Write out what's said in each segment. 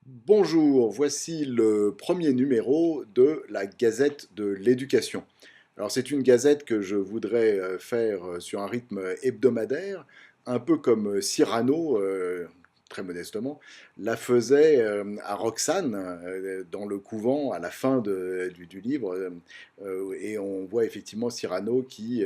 Bonjour, voici le premier numéro de la Gazette de l'éducation. Alors c'est une gazette que je voudrais faire sur un rythme hebdomadaire, un peu comme Cyrano, très modestement, la faisait à Roxane, dans le couvent, à la fin du livre. Et on voit effectivement Cyrano qui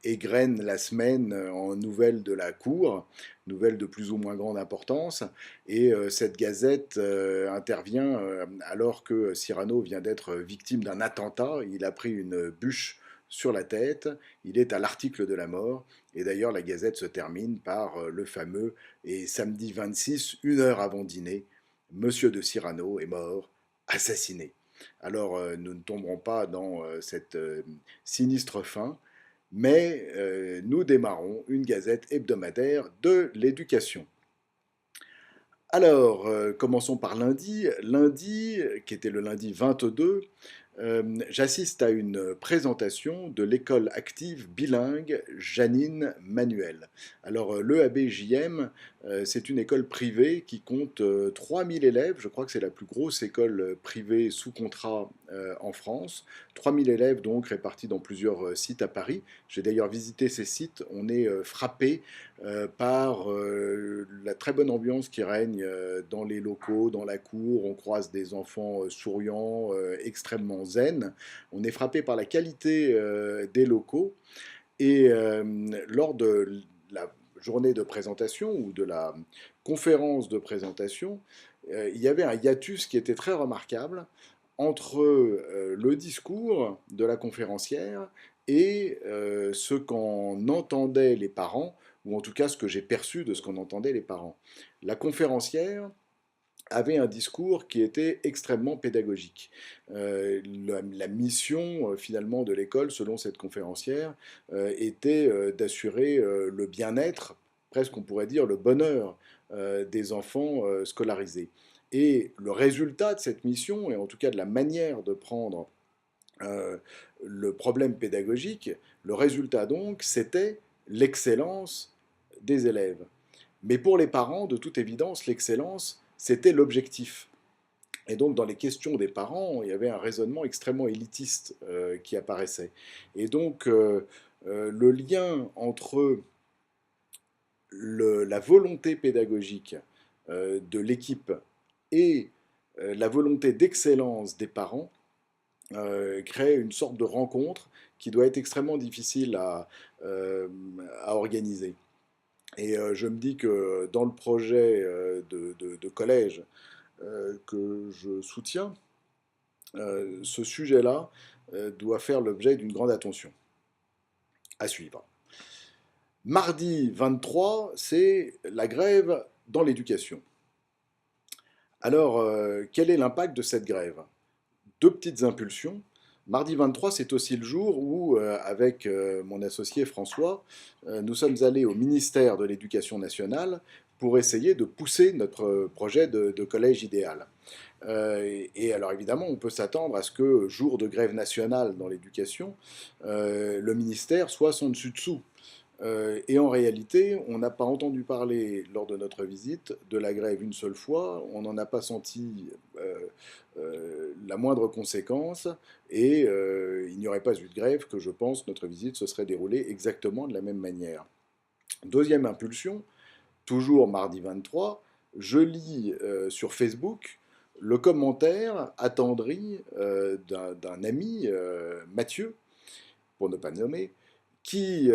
égrène la semaine en nouvelles de la cour, nouvelles de plus ou moins grande importance. Et cette gazette intervient alors que Cyrano vient d'être victime d'un attentat. Il a pris une bûche sur la tête, il est à l'article de la mort, et d'ailleurs la gazette se termine par le fameux «Et samedi 26, une heure avant dîner, Monsieur de Cyrano est mort, assassiné». Alors nous ne tomberons pas dans cette sinistre fin, mais nous démarrons une gazette hebdomadaire de l'éducation. Alors, commençons par lundi. Lundi, qui était le lundi 22, j'assiste à une présentation de l'école active bilingue Janine Manuel. Alors, l'EABJM, c'est une école privée qui compte 3000 élèves. Je crois que c'est la plus grosse école privée sous contrat en France. 3000 élèves donc répartis dans plusieurs sites à Paris. J'ai d'ailleurs visité ces sites. On est frappé par la très bonne ambiance qui règne dans les locaux, dans la cour. On croise des enfants souriants, extrêmement zen. On est frappé par la qualité des locaux. Et lors de la journée de présentation ou de la conférence de présentation, il y avait un hiatus qui était très remarquable entre le discours de la conférencière et ce qu'en entendaient les parents, ou en tout cas ce que j'ai perçu de ce qu'en entendaient les parents. La conférencière avait un discours qui était extrêmement pédagogique. La mission finalement de l'école, selon cette conférencière, était d'assurer le bien-être, presque on pourrait dire le bonheur des enfants scolarisés. Et le résultat de cette mission, et en tout cas de la manière de prendre euh, le problème pédagogique, le résultat donc, c'était l'excellence des élèves. Mais pour les parents, de toute évidence, l'excellence, c'était l'objectif. Et donc, dans les questions des parents, il y avait un raisonnement extrêmement élitiste qui apparaissait. Et donc, le lien entre la volonté pédagogique de l'équipe et la volonté d'excellence des parents crée une sorte de rencontre qui doit être extrêmement difficile euh, à organiser. Et je me dis que dans le projet de collège que je soutiens, ce sujet-là doit faire l'objet d'une grande attention à suivre. Mardi 23, c'est la grève dans l'éducation. Alors, quel est l'impact de cette grève? Deux petites impulsions. Mardi 23, c'est aussi le jour où, avec mon associé François, nous sommes allés au ministère de l'Éducation nationale pour essayer de pousser notre projet de collège idéal. Et alors évidemment, on peut s'attendre à ce que, jour de grève nationale dans l'éducation, le ministère soit son dessus-dessous. Et en réalité, on n'a pas entendu parler lors de notre visite de la grève une seule fois, on n'en a pas senti la moindre conséquence, et il n'y aurait pas eu de grève que je pense notre visite se serait déroulée exactement de la même manière. Deuxième impulsion, toujours mardi 23, je lis sur Facebook le commentaire attendri d'un ami, Mathieu, pour ne pas le nommer, qui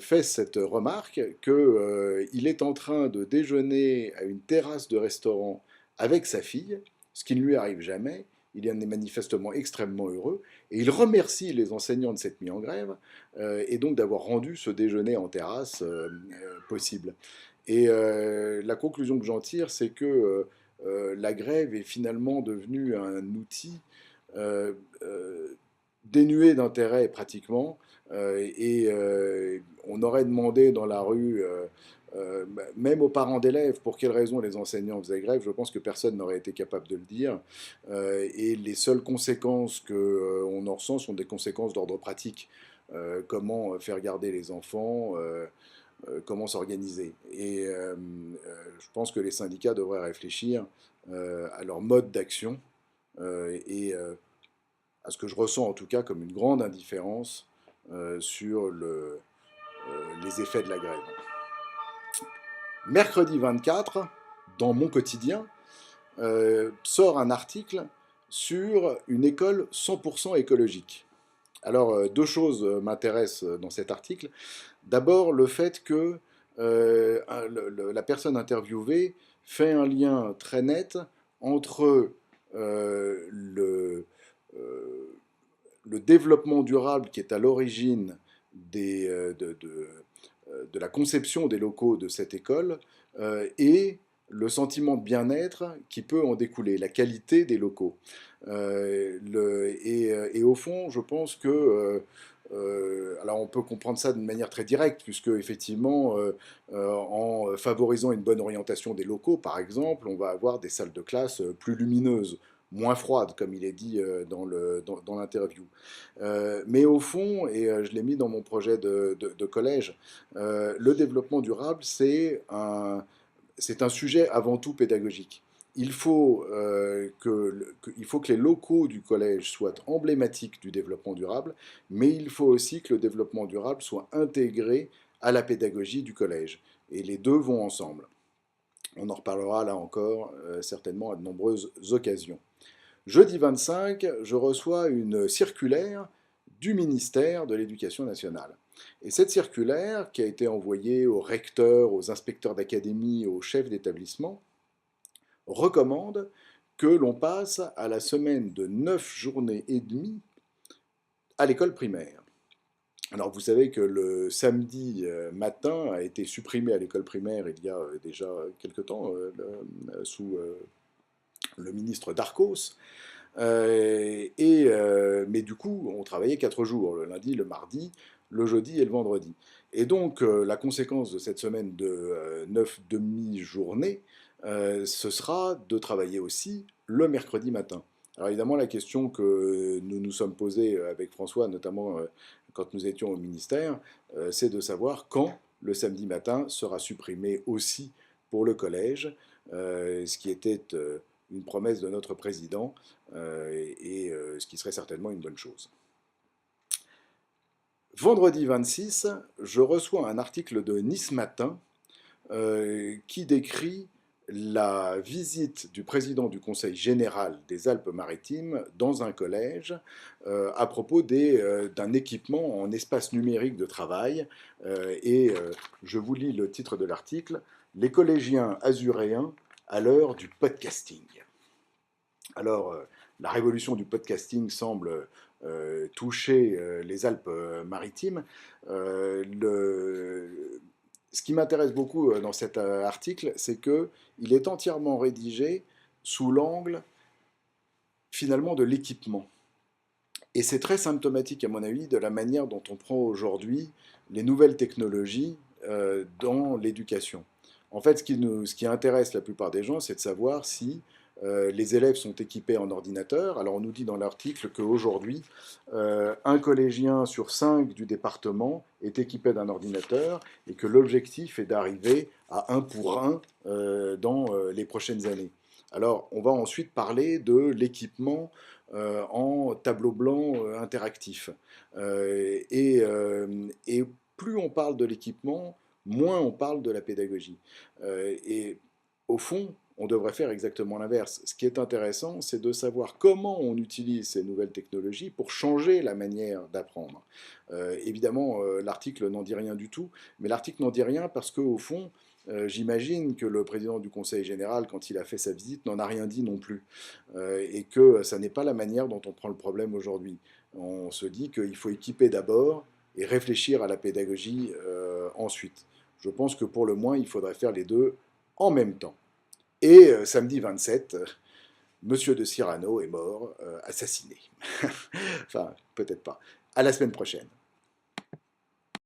fait cette remarque qu'il est en train de déjeuner à une terrasse de restaurant avec sa fille, ce qui ne lui arrive jamais. Il en est manifestement extrêmement heureux et il remercie les enseignants de s'être mis en grève et donc d'avoir rendu ce déjeuner en terrasse possible. Et la conclusion que j'en tire, c'est que la grève est finalement devenue un outil euh, euh, dénué d'intérêt pratiquement, et on aurait demandé dans la rue, même aux parents d'élèves, pour quelles raisons les enseignants faisaient grève. Je pense que personne n'aurait été capable de le dire. Et les seules conséquences qu'on en ressent sont des conséquences d'ordre pratique. Comment faire garder les enfants, comment s'organiser. Et je pense que les syndicats devraient réfléchir à leur mode d'action et à ce que je ressens en tout cas comme une grande indifférence sur les effets de la grève. Mercredi 24, dans mon quotidien, sort un article sur une école 100% écologique. Alors, deux choses m'intéressent dans cet article. D'abord, le fait que la personne interviewée fait un lien très net entre le développement durable qui est à l'origine de la conception des locaux de cette école et le sentiment de bien-être qui peut en découler, la qualité des locaux. Et au fond, je pense que alors on peut comprendre ça d'une manière très directe, puisque effectivement, en favorisant une bonne orientation des locaux, par exemple, on va avoir des salles de classe plus lumineuses, moins froides, comme il est dit dans l'interview. Mais au fond, et je l'ai mis dans mon projet de collège, le développement durable, c'est un sujet avant tout pédagogique. Il faut que les locaux du collège soient emblématiques du développement durable, mais il faut aussi que le développement durable soit intégré à la pédagogie du collège. Et les deux vont ensemble. On en reparlera là encore certainement à de nombreuses occasions. Jeudi 25, je reçois une circulaire du ministère de l'Éducation nationale. Et cette circulaire, qui a été envoyée aux recteurs, aux inspecteurs d'académie, aux chefs d'établissement, recommande que l'on passe à la semaine de 9 journées et demie à l'école primaire. Alors vous savez que le samedi matin a été supprimé à l'école primaire il y a déjà quelque temps sous le ministre Darcos. Mais du coup, on travaillait 4 jours, le lundi, le mardi, le jeudi et le vendredi. Et donc, la conséquence de cette semaine de 9 demi-journées, ce sera de travailler aussi le mercredi matin. Alors évidemment, la question que nous nous sommes posée avec François, notamment quand nous étions au ministère, c'est de savoir quand le samedi matin sera supprimé aussi pour le collège, ce qui était une promesse de notre président et ce qui serait certainement une bonne chose. Vendredi 26, je reçois un article de Nice Matin qui décrit la visite du président du Conseil général des Alpes-Maritimes dans un collège à propos d'un équipement en espace numérique de travail. Je vous lis le titre de l'article, « Les collégiens azuréens à l'heure du podcasting ». Alors, la révolution du podcasting semble toucher les Alpes-Maritimes. Ce qui m'intéresse beaucoup dans cet article, c'est qu'il est entièrement rédigé sous l'angle, finalement, de l'équipement. Et c'est très symptomatique, à mon avis, de la manière dont on prend aujourd'hui les nouvelles technologies dans l'éducation. En fait, ce qui intéresse la plupart des gens, c'est de savoir si les élèves sont équipés en ordinateur. Alors on nous dit dans l'article qu'aujourd'hui, un collégien sur 5 du département est équipé d'un ordinateur et que l'objectif est d'arriver à 1 pour 1 dans les prochaines années. Alors on va ensuite parler de l'équipement en tableau blanc interactif. Et plus on parle de l'équipement, moins on parle de la pédagogie. Et au fond, on devrait faire exactement l'inverse. Ce qui est intéressant, c'est de savoir comment on utilise ces nouvelles technologies pour changer la manière d'apprendre. Évidemment, l'article n'en dit rien du tout, mais l'article n'en dit rien parce qu'au fond, j'imagine que le président du Conseil général, quand il a fait sa visite, n'en a rien dit non plus. Et que ça n'est pas la manière dont on prend le problème aujourd'hui. On se dit qu'il faut équiper d'abord et réfléchir à la pédagogie ensuite. Je pense que pour le moins, il faudrait faire les deux en même temps. Et samedi 27, Monsieur de Cyrano est mort, assassiné. Enfin, peut-être pas. À la semaine prochaine.